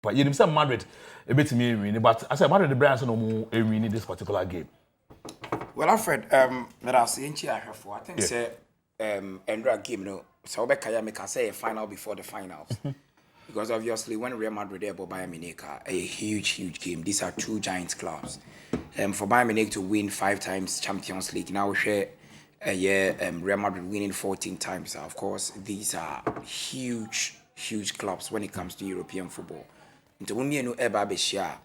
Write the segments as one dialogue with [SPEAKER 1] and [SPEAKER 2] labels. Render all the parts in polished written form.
[SPEAKER 1] But you say Madrid a bit me win, but I said Madrid the Brian no more win this particular game.
[SPEAKER 2] Well, Alfred, that I see I have for. I think say Endra game no. So Bekaya make say a final before the finals. Because obviously when Real Madrid are Bayern Munich, a huge game. These are two giant clubs. For Bayern Munich to win 5 times Champions League, now we share a year Real Madrid winning 14 times. Of course, these are huge clubs when it comes to European football. Into when you know eba be share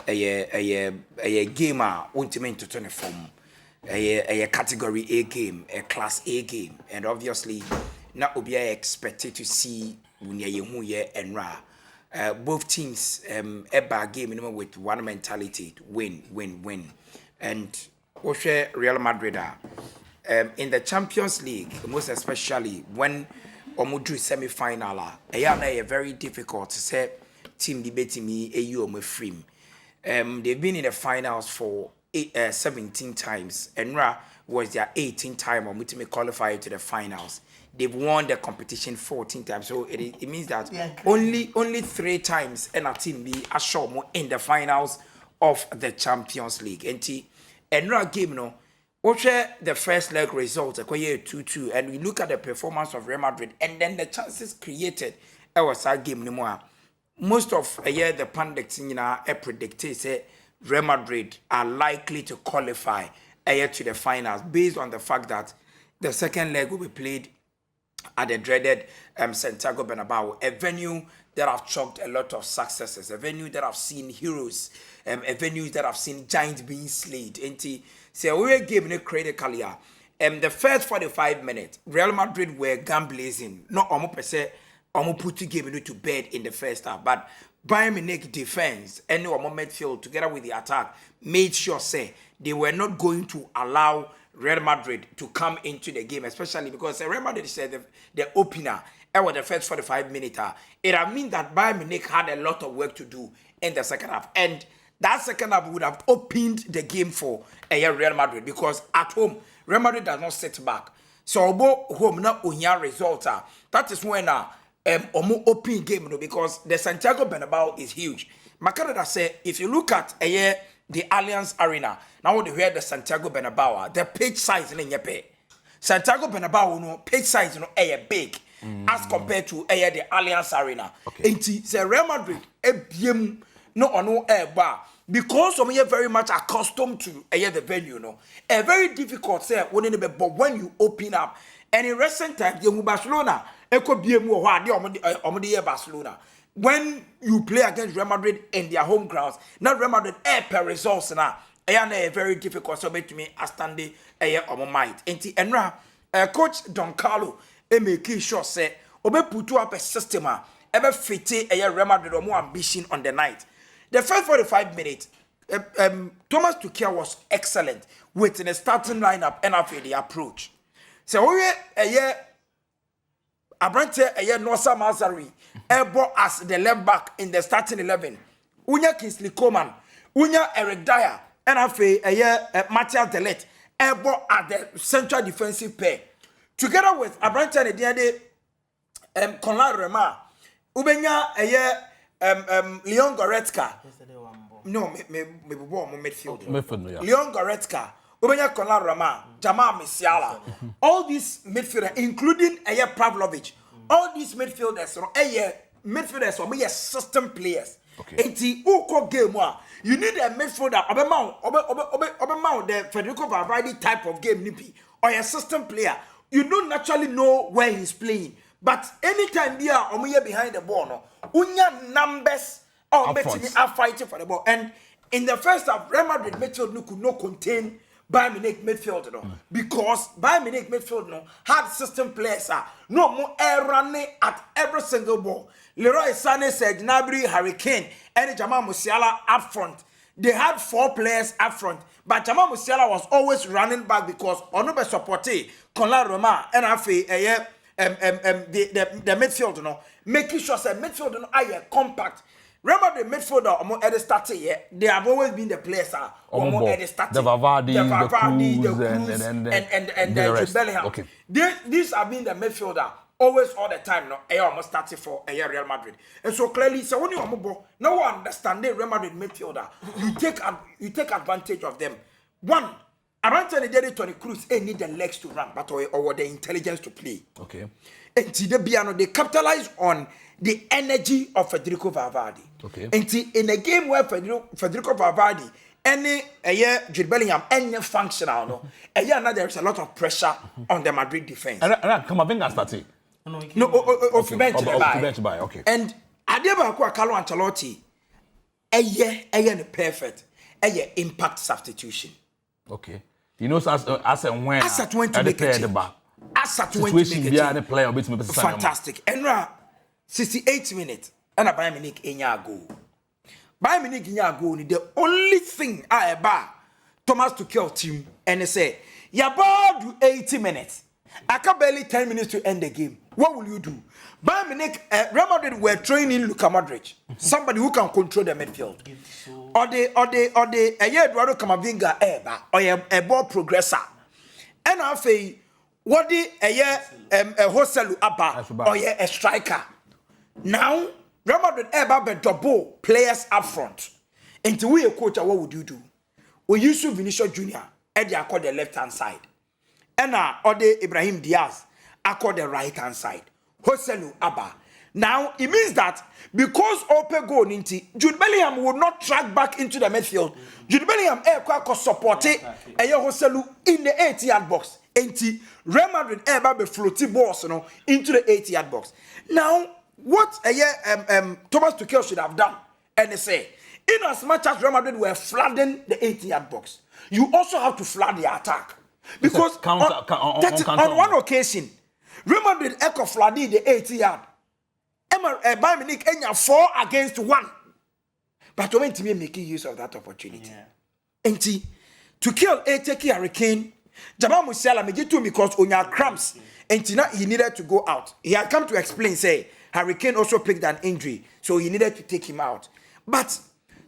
[SPEAKER 2] a game ultimate to turn a form a category A game, a class A game, and obviously now we are expected to see both teams eba game with one mentality, win, and also Real Madrid in the Champions League, most especially when Omudu semi-final, a very difficult to say team debating me a frame. They've been in the finals for 17 times. Enra was their 18th time on which they qualify to the finals. They've won the competition 14 times. So it means that only 3 times and a team be assured in the finals of the Champions League. And Enra game no. Watch the first leg results, 2-2, and we look at the performance of Real Madrid, and then the chances created. It was that game no more. Most of a year the pundits predicted say Real Madrid are likely to qualify to the finals based on the fact that the second leg will be played at the dreaded Santiago Bernabeu, a venue that have chalked a lot of successes, a venue that have seen heroes, a venue that have seen giants being slayed. So we were given it critically. The first 45 minutes, Real Madrid were gun blazing. Not almost per se. Put the game to bed in the first half, but Bayern Munich defense and midfield together with the attack made sure say they were not going to allow Real Madrid to come into the game, especially because Real Madrid said the opener was the first 45 minutes. It means that Bayern Munich had a lot of work to do in the second half, and that second half would have opened the game for Real Madrid because at home Real Madrid does not sit back. So home na onya result. That is when open game because the Santiago Bernabeu is huge. Maakye say if you look at the Allianz Arena, now when you hear the Santiago Bernabeu, the pitch size in Yepe. Santiago Bernabeu no pitch size big as compared to the Allianz Arena. And the Real Madrid no bar because we are very much accustomed to the venue a very difficult say but when you open up and in recent times you Barcelona Barcelona when you play against Real Madrid in their home grounds not Real Madrid per results now a very difficult so to me as standing might and coach Don Carlo make sure say put up a system ever fit Real Madrid or more ambition on the night. The first 45 minutes, Thomas Tuchel was excellent with the starting lineup and after the approach. So we Abrante Nosa Mazari, Ebo as the left back in the starting 11. Unya Kingsley Coman, Unya Eric Dyer, and after Matthias de Ligt, Ebo at the central defensive pair. Together with Abrante and Diade, Conrad Remar, Ubenya Leon Goretzka. No, me midfield. Leon Goretzka, Ubenya Conrad Remar, Jamal Musiala. All these midfielders, including Pavlovic, all these midfielders are system players. Okay. You need a midfielder, Obama, the Federico Valverde type of game, nipi, or a system player. You don't naturally know where he's playing. But anytime they are behind the ball, unya numbers are fighting for the ball. And in the first half, Real Madrid midfield could not contain Bayern Munich midfield because Bayern Munich midfield had system players no more air running at every single ball. Leroy Sané said Gnabry, Harry Kane, and Jamal Musiala up front. They had 4 players up front, but Jamal Musiala was always running back because Onua supported Conrad Roma and the midfield making sure that midfield are compact. Remember the midfielder at the start they have always been the players at the start.
[SPEAKER 1] The Valverde, the Cruz,
[SPEAKER 2] and the Bellingham. Okay. These have been the midfielder always all the time. No, almost 34 Real Madrid. And so clearly, so when you are now understand the Real Madrid midfielder, you take advantage of them. One, around Tony Cruz, they need the legs to run, but or the intelligence to play.
[SPEAKER 1] Okay.
[SPEAKER 2] And they capitalize on the energy of Federico Valverde.
[SPEAKER 1] Okay.
[SPEAKER 2] And in a game where Federico Valverde, any Jude Bellingham, any functional, no, now there is a lot of pressure on the Madrid defense.
[SPEAKER 1] And come on, venga starting.
[SPEAKER 2] Bench
[SPEAKER 1] by. Okay.
[SPEAKER 2] And Adeba Carlo Ancelotti, perfect, impact substitution.
[SPEAKER 1] Okay. He knows as and when
[SPEAKER 2] as at when to make a change. As at when to make a change. Fantastic. And 68 minutes, and Bayern Munich enya goal. Bayern Munich enya goal. The only thing I ever Thomas Tuchel team and they say, "You about do 80 minutes. I can barely 10 minutes to end the game. What will you do?" Bayern Munich, Real Madrid were training Luka Modric, somebody who can control the midfield. Or the Eduardo Camavinga or a ball progressor. And I say, what the Hoselu Abba or a striker. Now, Real Madrid be double players up front. And to we a coach, what would you do? We use Vinicius Junior, Eddie call the left hand side. And or the Ibrahim Diaz, I call the right hand side. Hoselu Abba. Now, it means that because Ope go into Jude Bellingham will not track back into the midfield. Jude Bellingham support it Hoselu in the 80-yard box. Enti Real Madrid be floating balls into the 80-yard box. Now, what Thomas Tuchel should have done, and they say, in as much as Real Madrid were flooding the 80-yard box, you also have to flood the attack. Because on one occasion, Real Madrid flooded the 80-yard. Bayern Munich 4 against 1. But when to me making use of that opportunity. And to kill take Hurricane, Jamal Musiala make it to because Onua cramps. And he needed to go out. He had come to explain, say, Hurricane also picked an injury, so he needed to take him out. But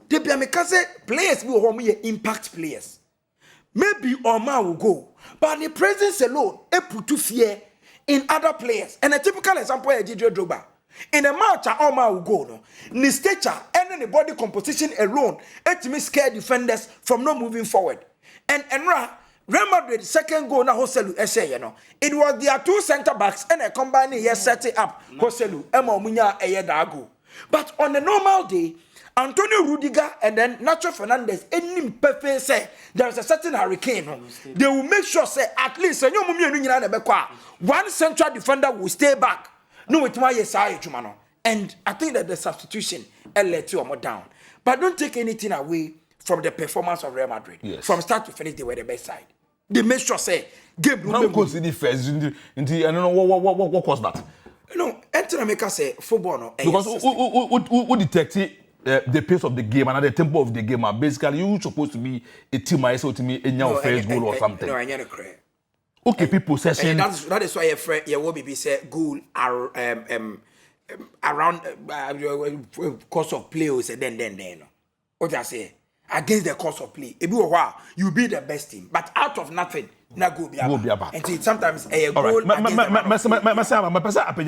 [SPEAKER 2] the Biamikaze players will be impact players. Maybe Omar will go, but the presence alone, put to fear in other players. And a typical example is Didier Drogba. In a match, Omar will go. No, the stature and the body composition alone, it may scare defenders from not moving forward. And Real Madrid second goal na Hoselu it was their two center backs and a combine here set it up Hoselu Emma Munya Dago. But on a normal day, Antonio Rudiger and then Nacho Fernandez any Pepe say there is a certain Hurricane. They will make sure say at least one central defender will stay back. No, it was and I think that the substitution led to more down. But don't take anything away from the performance of Real Madrid.
[SPEAKER 1] Yes.
[SPEAKER 2] From start to finish, they were the best side. They made sure say game.
[SPEAKER 1] How consider first? I don't know what caused that.
[SPEAKER 2] Enter make us say football no.
[SPEAKER 1] Because who detect the pace of the game and the tempo of the game. Basically, you supposed to be a team. I saw to me in your first goal or something.
[SPEAKER 2] No, I never cry.
[SPEAKER 1] Okay, people session.
[SPEAKER 2] That is why your friend, your will be say goal around course of play or say then. What I say against the course of play, it be a while you be the best team, but out of nothing, na go be about. And sometimes a goal.
[SPEAKER 1] All right.